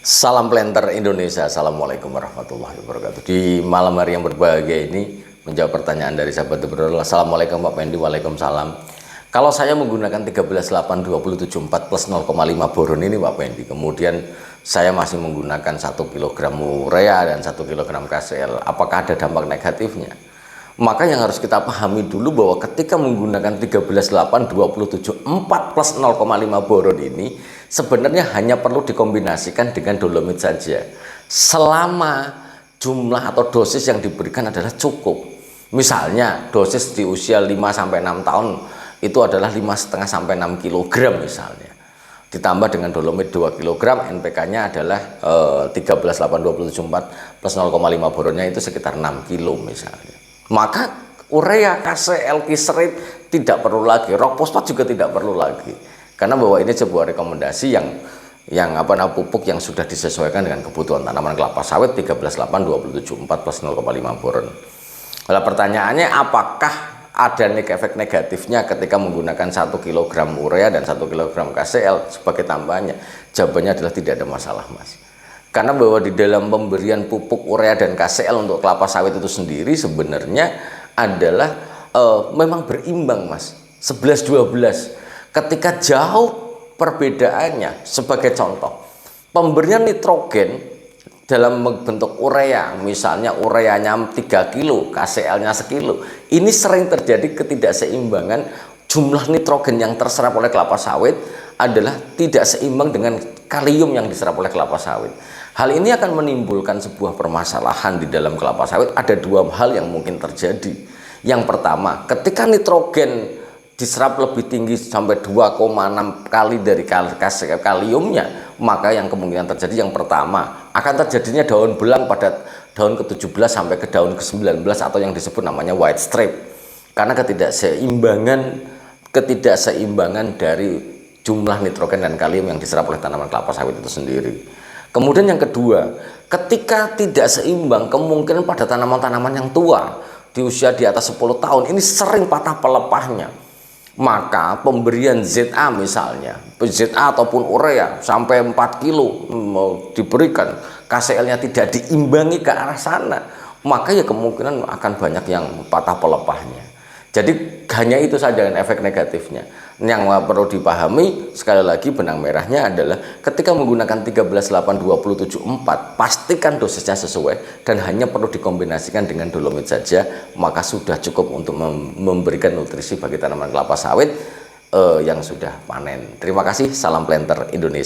Salam planter Indonesia, Assalamualaikum warahmatullahi wabarakatuh. Di malam hari yang berbahagia ini menjawab pertanyaan dari sahabat Bro. Assalamualaikum Pak Pendi, waalaikumsalam. Kalau saya menggunakan 138274 plus 0,5 boron ini Pak Pendi, kemudian saya masih menggunakan 1 kg urea dan 1 kg KCl, apakah ada dampak negatifnya? Maka yang harus kita pahami dulu bahwa ketika menggunakan 138274 plus 0,5 boron ini sebenarnya hanya perlu dikombinasikan dengan dolomit saja selama jumlah atau dosis yang diberikan adalah cukup. Misalnya dosis di usia 5-6 tahun itu adalah 5,5 sampai 6 kg misalnya, ditambah dengan dolomit 2 kg, NPK nya adalah 138274 plus 0,5 boronnya itu sekitar 6 kg misalnya. Maka urea, KCl, kisrit tidak perlu lagi, rok fosfat juga tidak perlu lagi, karena bahwa ini sebuah rekomendasi yang pupuk yang sudah disesuaikan dengan kebutuhan tanaman kelapa sawit 138274 plus 0,5 boron. Nah, pertanyaannya apakah ada efek negatifnya ketika menggunakan 1 kg urea dan 1 kg KCl sebagai tambahannya? Jawabannya adalah tidak ada masalah, Mas. Karena bahwa di dalam pemberian pupuk urea dan KCl untuk kelapa sawit itu sendiri sebenarnya adalah memang berimbang, Mas. 11-12. Ketika jauh perbedaannya, sebagai contoh, pemberian nitrogen dalam bentuk urea, misalnya ureanya 3 kilo, KCl-nya sekilo, ini sering terjadi ketidakseimbangan. Jumlah nitrogen yang terserap oleh kelapa sawit adalah tidak seimbang dengan kalium yang diserap oleh kelapa sawit. Hal ini akan menimbulkan sebuah permasalahan di dalam kelapa sawit. Ada dua hal yang mungkin terjadi. Yang pertama, ketika nitrogen diserap lebih tinggi sampai 2,6 kali dari kaliumnya, maka yang kemungkinan terjadi yang pertama akan terjadinya daun belang pada daun ke-17 sampai ke daun ke-19 atau yang disebut namanya white strip. Karena ketidakseimbangan dari jumlah nitrogen dan kalium yang diserap oleh tanaman kelapa sawit itu sendiri. Kemudian yang kedua, ketika tidak seimbang, kemungkinan pada tanaman-tanaman yang tua di usia di atas 10 tahun ini sering patah pelepahnya. Maka pemberian ZA misalnya, ZA ataupun urea sampai 4 kilo diberikan, KCl-nya tidak diimbangi ke arah sana, maka ya kemungkinan akan banyak yang patah pelepahnya. Jadi hanya itu saja yang efek negatifnya. Yang perlu dipahami sekali lagi benang merahnya adalah ketika menggunakan 138274 pastikan dosisnya sesuai dan hanya perlu dikombinasikan dengan dolomit saja, maka sudah cukup untuk memberikan nutrisi bagi tanaman kelapa sawit yang sudah panen. Terima kasih, salam planter Indonesia.